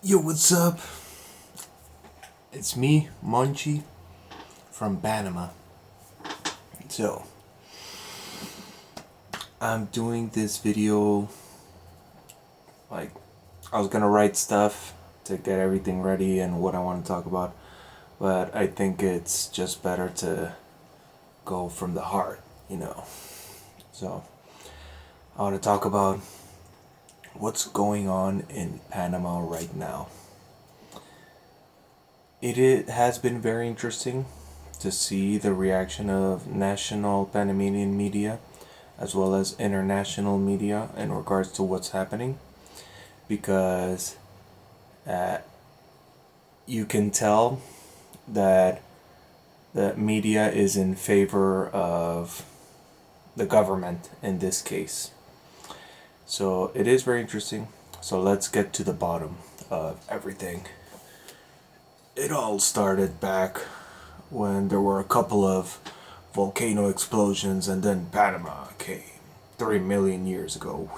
Yo, what's up? It's me, Monchi, from Panama. So, I'm doing this video, like, I was gonna write stuff to get everything ready and what I want to talk about, but I think it's just better to go from the heart. So, I want to talk about what's going on in Panama right now. It has been very interesting to see the reaction of national Panamanian media as well as international media in regards to what's happening, because uh, you can tell that the media is in favor of the government in this case. So it is very interesting. So let's get to the bottom of everything. It all started back when there were a couple of volcano explosions, and then Panama came 3 million years ago.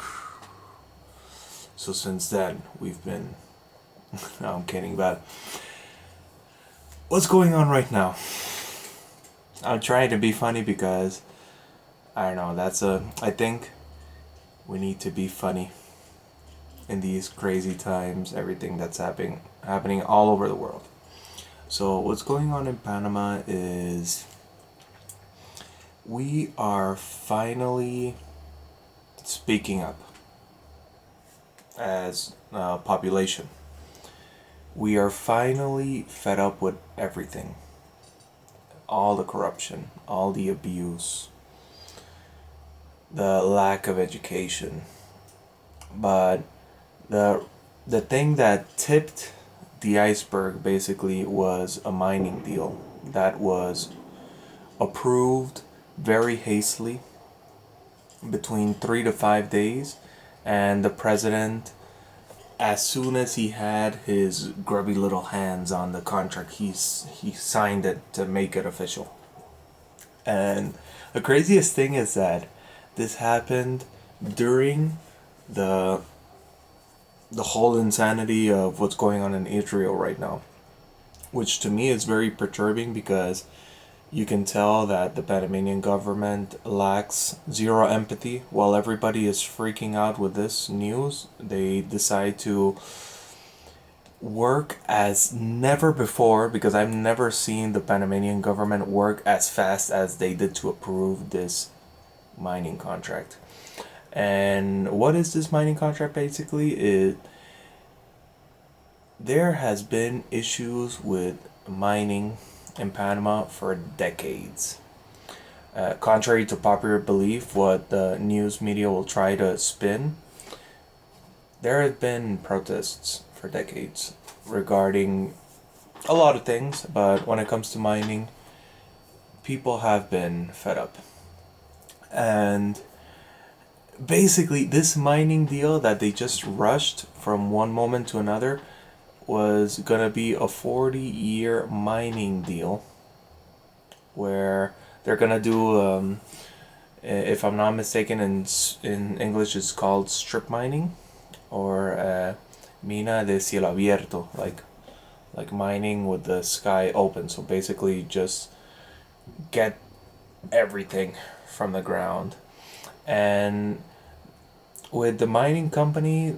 So since then, we've been. No, I'm kidding, but what's going on right now? I'm trying to be funny because I don't know. I think we need to be funny in these crazy times. Everything that's happening all over the world. So what's going on in Panama is we are finally speaking up as a population. We are finally fed up with everything. All the corruption, all the abuse, the lack of education. But the thing that tipped the iceberg basically was a mining deal that was approved very hastily between 3 to 5 days, and the president, as soon as he had his grubby little hands on the contract, he signed it to make it official. And the craziest thing is that this happened during the whole insanity of what's going on in Israel right now, which to me is very perturbing because you can tell that the Panamanian government lacks zero empathy. While everybody is freaking out with this news, they decide to work as never before, because I've never seen the Panamanian government work as fast as they did to approve this mining contract. And what is this mining contract basically? There has been issues with mining in Panama for decades. Contrary to popular belief, what the news media will try to spin, there have been protests for decades regarding a lot of things, but when it comes to mining, people have been fed up. And basically, this mining deal that they just rushed from one moment to another was gonna be a 40-year mining deal where they're gonna do, if I'm not mistaken, in English it's called strip mining, or mina de cielo abierto, like mining with the sky open. So basically, just get everything from the ground. And with the mining companies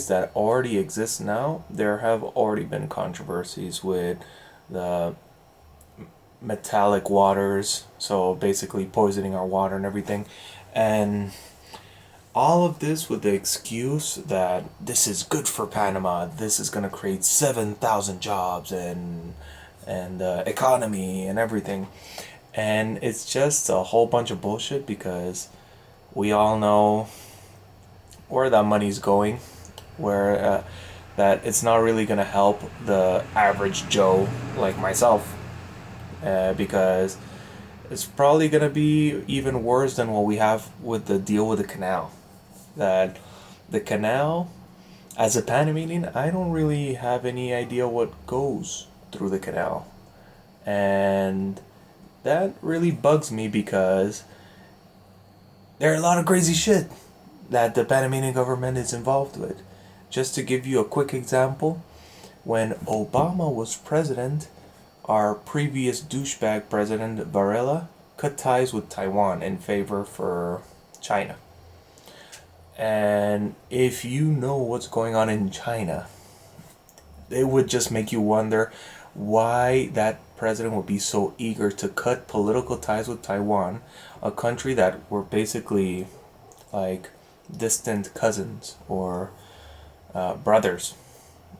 that already exist now, there have already been controversies with the metallic waters, so basically poisoning our water and everything. And all of this with the excuse that this is good for Panama, this is going to create 7,000 jobs and economy and everything. And it's just a whole bunch of bullshit, because we all know where that money's going, where that it's not really going to help the average Joe like myself, because it's probably going to be even worse than what we have with the deal with the canal. That the canal, as a Panamanian, I don't really have any idea what goes through the canal. And that really bugs me, because there are a lot of crazy shit that the Panamanian government is involved with. Just to give you a quick example, when Obama was president, our previous douchebag president Varela cut ties with Taiwan in favor for China. And if you know what's going on in China, it would just make you wonder why that president would be so eager to cut political ties with Taiwan, a country that were basically like distant cousins or brothers,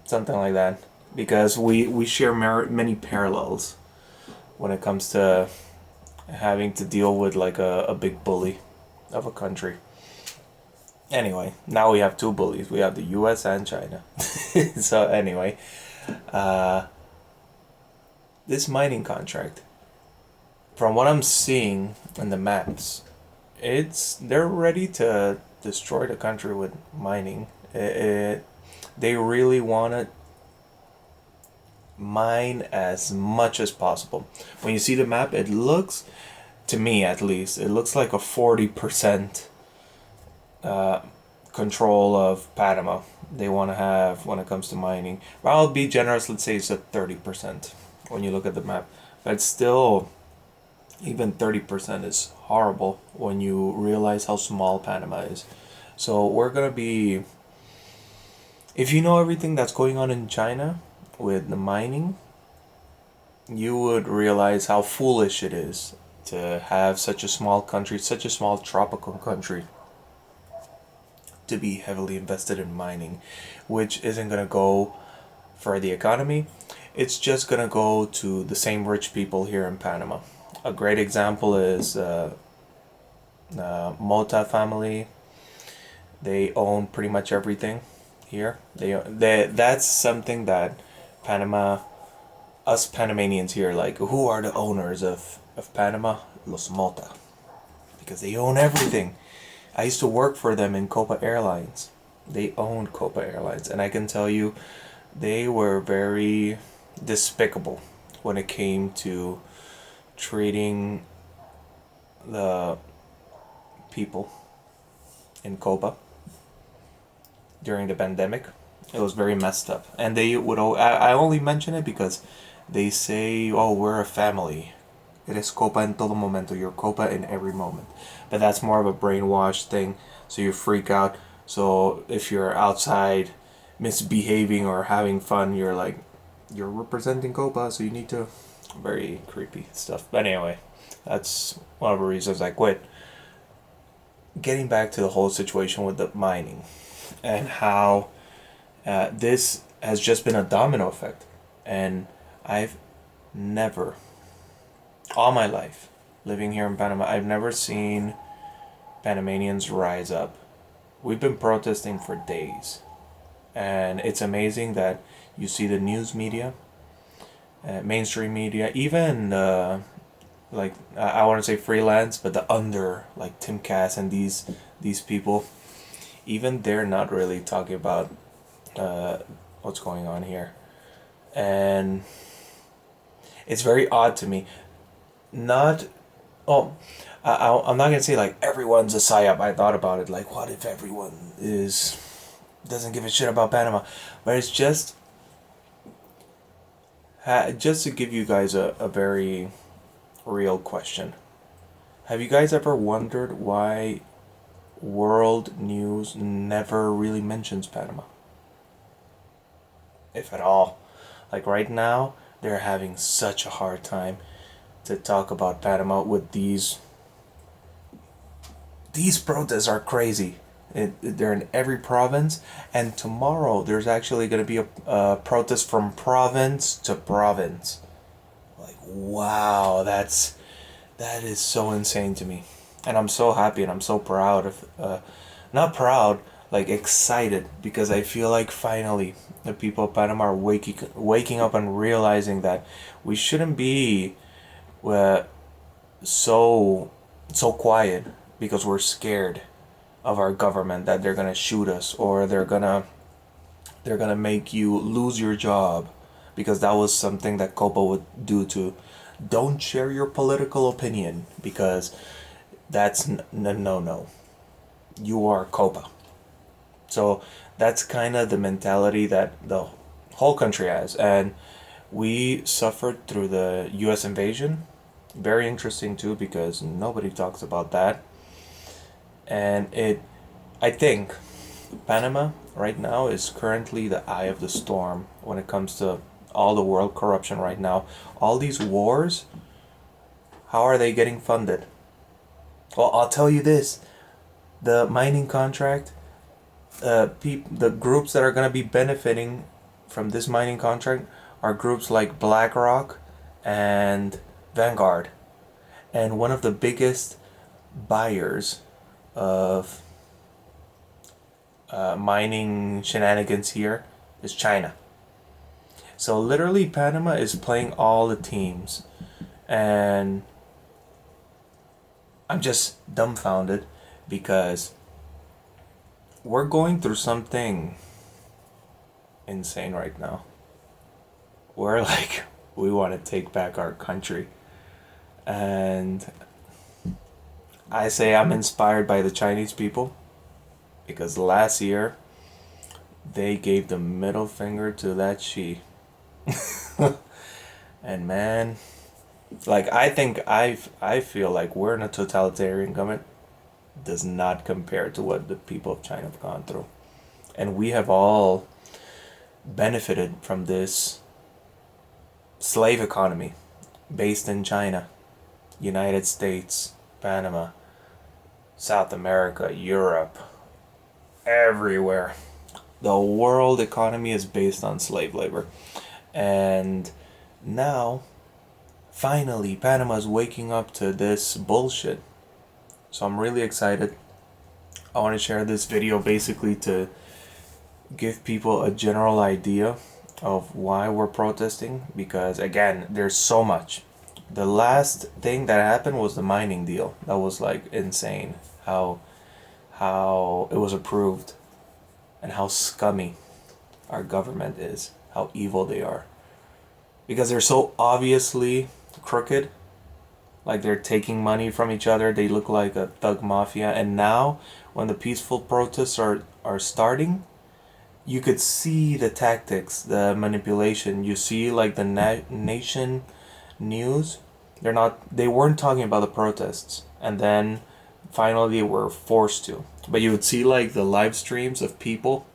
something like that, because we share many parallels when it comes to having to deal with like a big bully of a country. Anyway, now we have two bullies. We have the U.S. and China. So anyway, this mining contract, from what I'm seeing in the maps, they're ready to destroy the country with mining. They really want to mine as much as possible. When you see the map, it looks, to me at least, it looks like a 40% control of Panama they want to have when it comes to mining. But I'll be generous, let's say it's at 30% when you look at the map. But still, even 30% is horrible when you realize how small Panama is. So we're going to be, if you know everything that's going on in China with the mining, you would realize how foolish it is to have such a small country, such a small tropical country, to be heavily invested in mining, which isn't going to go for the economy. It's just going to go to the same rich people here in Panama. A great example is Mota family. They own pretty much everything here. That's something that Panama, us Panamanians here, like, who are the owners of Panama? Los Mota. Because they own everything. I used to work for them in Copa Airlines. They owned Copa Airlines. And I can tell you, they were very despicable when it came to treating the people in Copa during the pandemic. It was very messed up. And they would, I only mention it because they say, oh, we're a family. Eres Copa en todo momento. You're Copa in every moment. But that's more of a brainwash thing. So you freak out. So if you're outside misbehaving or having fun, you're like, you're representing Copa, so you need to. Very creepy stuff. But anyway, that's one of the reasons I quit. Getting back to the whole situation with the mining and how this has just been a domino effect. And I've never, all my life, living here in Panama, I've never seen Panamanians rise up. We've been protesting for days. And it's amazing that you see the news media, mainstream media, even like I want to say freelance, but the under, like Tim Cass and these people, even they're not really talking about what's going on here. And it's very odd to me. Not, oh, I'm not gonna say like everyone's a psyop. I thought about it, like, what if everyone doesn't give a shit about Panama? But it's just to give you guys a very real question. Have you guys ever wondered why world news never really mentions Panama? If at all. Like right now, they're having such a hard time to talk about Panama with these protests are crazy. They're in every province, and tomorrow there's actually going to be a protest from province to province. Like, wow, that is so insane to me, and I'm so happy and I'm so proud of, not proud, like excited, because I feel like finally the people of Panama are waking up and realizing that we shouldn't be so quiet because we're scared of our government that they're gonna shoot us or they're gonna make you lose your job, because that was something that Copa would do to. Don't share your political opinion because that's no. You are Copa. So that's kind of the mentality that the whole country has. And we suffered through the US invasion. Very interesting too, because nobody talks about that. And I think Panama right now is currently the eye of the storm when it comes to all the world corruption right now. All these wars, how are they getting funded? Well, I'll tell you this: the mining contract, the groups that are gonna be benefiting from this mining contract are groups like BlackRock and Vanguard, and one of the biggest buyers of mining shenanigans here is China. So literally, Panama is playing all the teams, and I'm just dumbfounded because we're going through something insane right now. We're like, we want to take back our country. And I say I'm inspired by the Chinese people because last year they gave the middle finger to that Xi. And man, like I feel like we're in a totalitarian government does not compare to what the people of China have gone through. And we have all benefited from this slave economy based in China, United States, Panama, South America, Europe, everywhere. The world economy is based on slave labor. And now, finally, Panama's waking up to this bullshit. So I'm really excited. I want to share this video basically to give people a general idea of why we're protesting, because again, there's so much. The last thing that happened was the mining deal. That was like insane how it was approved and how scummy our government is, how evil they are. Because they're so obviously crooked, like they're taking money from each other. They look like a thug mafia. And now, when the peaceful protests are starting, you could see the tactics, the manipulation. You see, like the nation news, they weren't talking about the protests, and then finally were forced to. But you would see like the live streams of people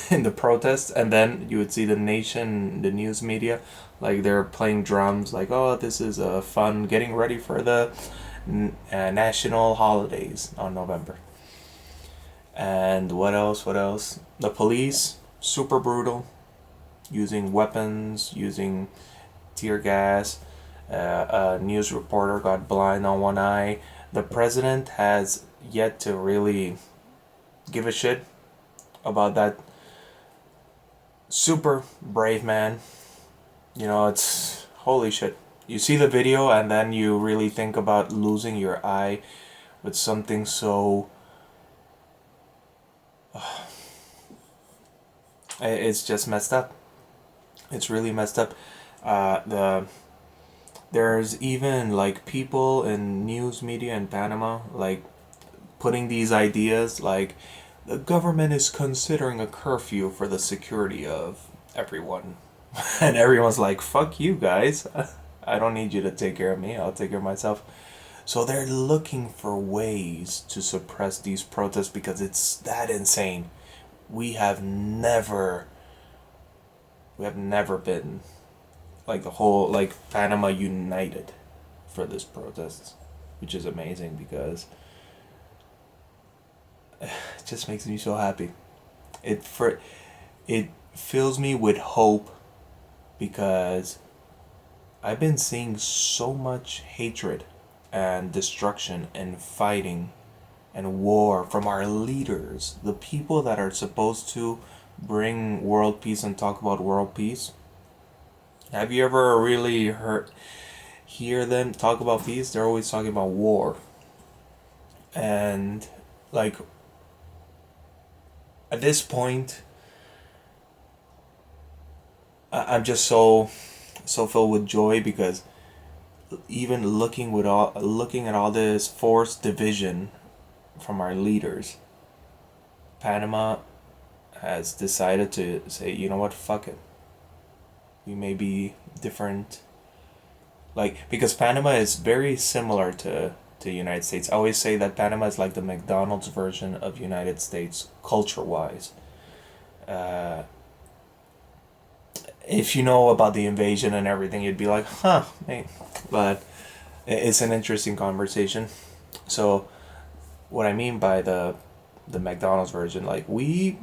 in the protests, and then you would see the news media, like they're playing drums, like, oh, this is a fun, getting ready for the national holidays on November. And what else? What else? The police, super brutal, using weapons, using tear gas. A news reporter got blind on one eye. The president has yet to really give a shit about that super brave man. You know, it's holy shit. You see the video and then you really think about losing your eye with something so... It's just messed up. It's really messed up. There's even like people in news media in Panama like putting these ideas like the government is considering a curfew for the security of everyone. And everyone's like, fuck you guys. I don't need you to take care of me. I'll take care of myself. So they're looking for ways to suppress these protests because it's that insane. We have never been like the whole like Panama united for this protest, which is amazing because it just makes me so happy. It fills me with hope because I've been seeing so much hatred and destruction and fighting and war from our leaders, the people that are supposed to bring world peace and talk about world peace. Have you ever really hear them talk about peace? They're always talking about war. And like at this point, I'm just so filled with joy because even looking at all this forced division from our leaders, Panama has decided to say, you know what, fuck it. We may be different. Like, because Panama is very similar to United States. I always say that Panama is like the McDonald's version of United States culture wise. Uh, if you know about the invasion and everything, you'd be like, huh, mate. But it's an interesting conversation. So, what I mean by the McDonald's version, like the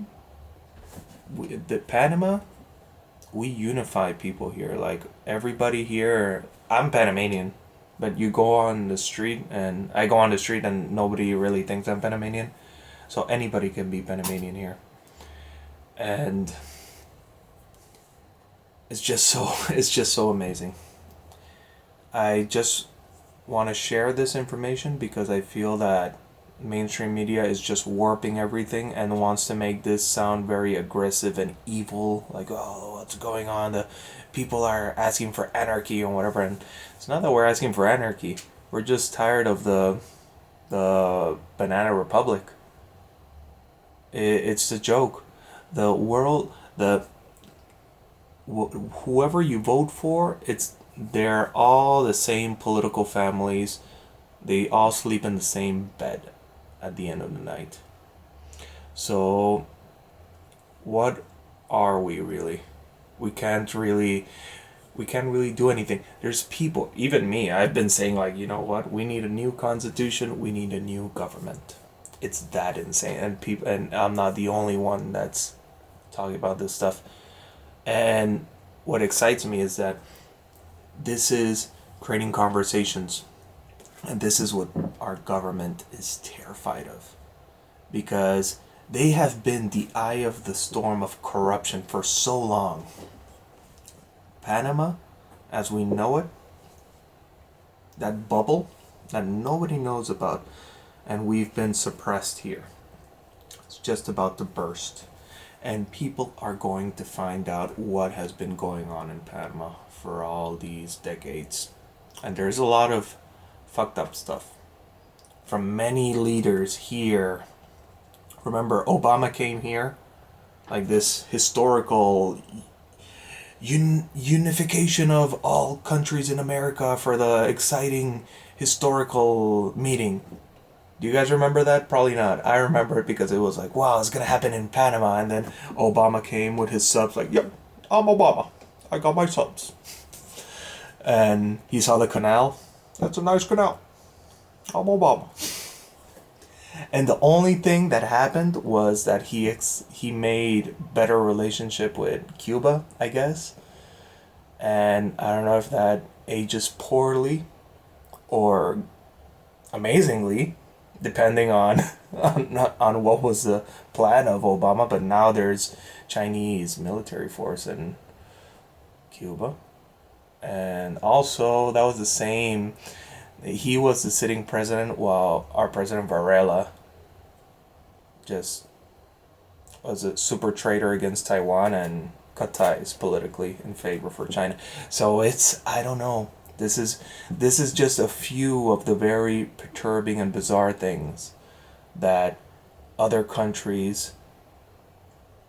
Panama, we unify people here. Like everybody here, I'm Panamanian, but you go on the street and I go on the street and nobody really thinks I'm Panamanian. So anybody can be Panamanian here. And it's just so amazing. I just want to share this information because I feel that mainstream media is just warping everything and wants to make this sound very aggressive and evil, like, oh, what's going on, the people are asking for anarchy or whatever. And it's not that we're asking for anarchy, we're just tired of the banana republic. It's a joke. The world, whoever you vote for, they're all the same political families. They all sleep in the same bed at the end of the night. So what are we really? We can't really do anything. There's people, even me, I've been saying, like, you know what? We need a new constitution, we need a new government. It's that insane. And I'm not the only one that's talking about this stuff. And what excites me is that this is creating conversations. And this is what our government is terrified of. Because they have been the eye of the storm of corruption for so long. Panama, as we know it, that bubble that nobody knows about, and we've been suppressed here. It's just about to burst. And people are going to find out what has been going on in Panama for all these decades. And there's a lot of fucked up stuff from many leaders here. Remember, Obama came here, like this historical unification of all countries in America for the exciting historical meeting. Do you guys remember that? Probably not. I remember it because it was like, wow, it's gonna happen in Panama. And then Obama came with his subs, like, yep, I'm Obama. I got my subs. And he saw the canal. That's a nice canal. I'm Obama. And the only thing that happened was that he made better relationship with Cuba, I guess. And I don't know if that ages poorly or amazingly, depending on on what was the plan of Obama. But now there's Chinese military force in Cuba. And also that was the same, he was the sitting president while our president Varela just was a super traitor against Taiwan and cut ties politically in favor for China. So I don't know. This is just a few of the very perturbing and bizarre things that other countries'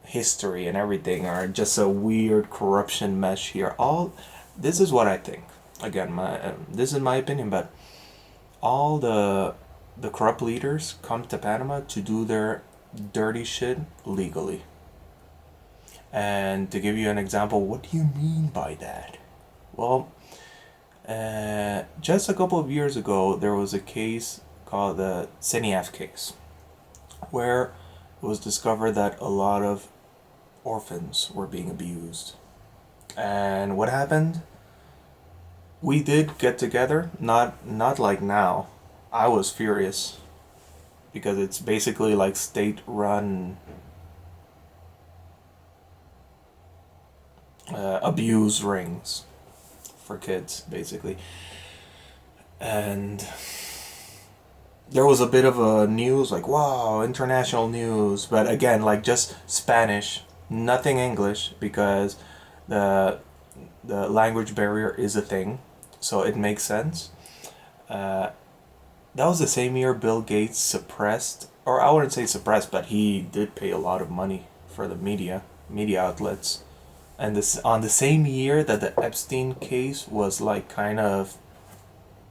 history and everything are just a weird corruption mesh here. This is what I think. Again, this is my opinion, but all the corrupt leaders come to Panama to do their dirty shit legally. And to give you an example, what do you mean by that? Well, just a couple of years ago, there was a case called the CENIAF case, where it was discovered that a lot of orphans were being abused. And what happened? We did get together, not like now. I was furious because it's basically like state-run abuse rings for kids, basically. And there was a bit of a news, like, wow, international news, but again, like, just Spanish, nothing English, because the language barrier is a thing, so it makes sense. That was the same year Bill Gates suppressed or I wouldn't say suppressed, but he did pay a lot of money for the media outlets. And this on the same year that the Epstein case was like kind of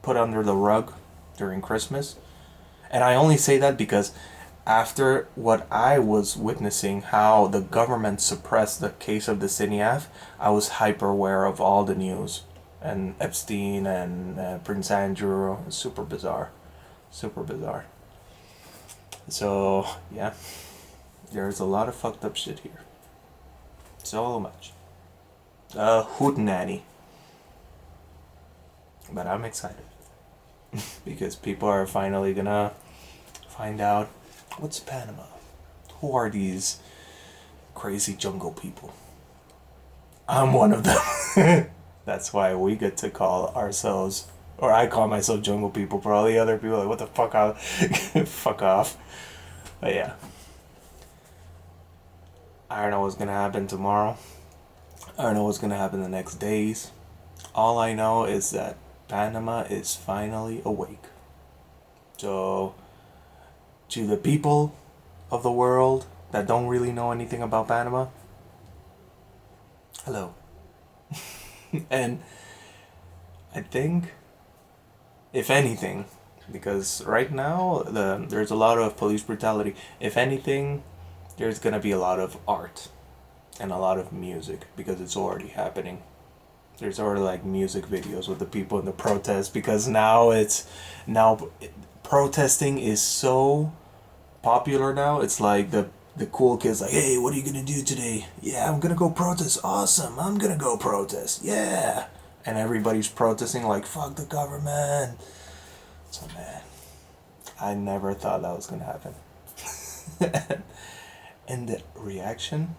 put under the rug during Christmas. And I only say that because after what I was witnessing, how the government suppressed the case of the Cineaf, I was hyper aware of all the news. And Epstein and Prince Andrew, super bizarre. Super bizarre. So, yeah, there's a lot of fucked up shit here. So much. Hootenanny. But I'm excited. Because people are finally gonna find out what's Panama? Who are these crazy jungle people? I'm one of them. That's why we get to call ourselves, or I call myself jungle people. Probably other people are like, what the fuck off? Fuck off. But yeah. I don't know what's gonna happen tomorrow. I don't know what's gonna happen the next days. All I know is that Panama is finally awake. So, to the people of the world that don't really know anything about Panama, hello. And I think, if anything, because right now there's a lot of police brutality. If anything, there's gonna be a lot of art and a lot of music because it's already happening. There's already like music videos with the people in the protest because now protesting is so popular now. It's like the cool kids like, hey, what are you gonna do today? Yeah, I'm gonna go protest. Awesome, I'm gonna go protest. Yeah, and everybody's protesting like fuck the government. So man, I never thought that was gonna happen. And the reaction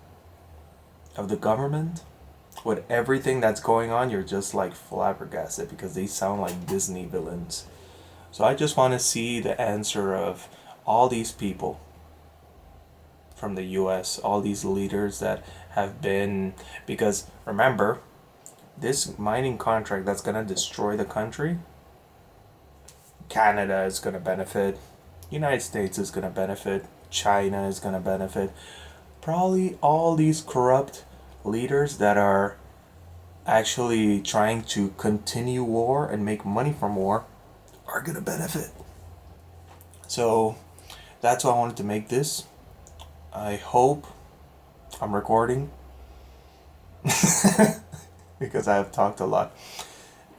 of the government with everything that's going on, you're just like flabbergasted because they sound like Disney villains. So I just want to see the answer of all these people from the US, all these leaders that have been. Because remember, this mining contract that's going to destroy the country, Canada is going to benefit, United States is going to benefit, China is going to benefit. Probably all these corrupt leaders that are actually trying to continue war and make money from war are going to benefit. So that's why I wanted to make this. I hope I'm recording because I have talked a lot.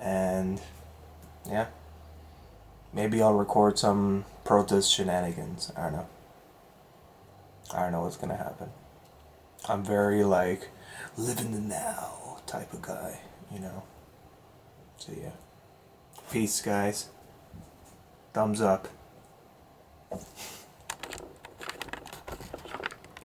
And yeah, maybe I'll record some protest shenanigans. I don't know. I don't know what's gonna happen. I'm very like live in the now type of guy, you know. So yeah. Peace, guys. Thumbs up.